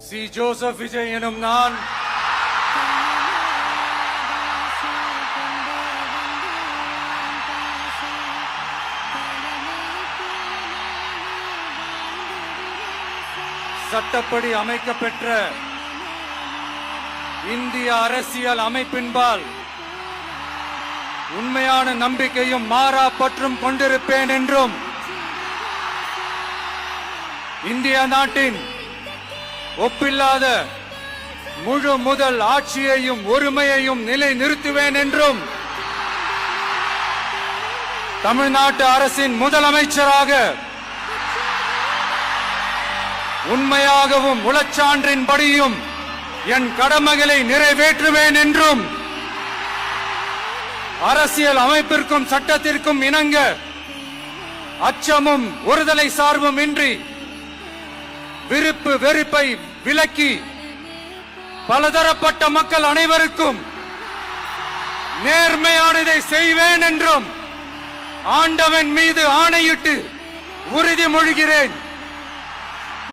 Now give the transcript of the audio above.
C Joseph Vijay எனும் நான் சட்டப்படி அமைக்கப்பெற்ற இந்திய அரசியல் அமைப்பின்பால் உண்மையான நம்பிக்கையும் மாறா பற்றும் கொண்டிருப்பேன் என்றும் இந்திய நாட்டின் ஒப்பில்லாத முழு முதல் ஆட்சியையும் ஒருமையையும் நிலை நிறுத்துவேன் என்றும் தமிழ்நாட்டு அரசின் முதலமைச்சராக உண்மையாகவும் உளச்சான்றின்படியும் என் கடமைகளை நிறைவேற்றுவேன் என்றும் அரசியல் அமைப்பிற்கும் சட்டத்திற்கும் இணங்க அச்சமும் ஒருதலை சார்பும் இன்றி விருப்பு வெறுப்பை விலக்கி பலதரப்பட்ட மக்கள் அனைவருக்கும் நேர்மையானதை செய்வேன் என்றும் ஆண்டவன் மீது ஆணையிட்டு உறுதிமொழிகிறேன்.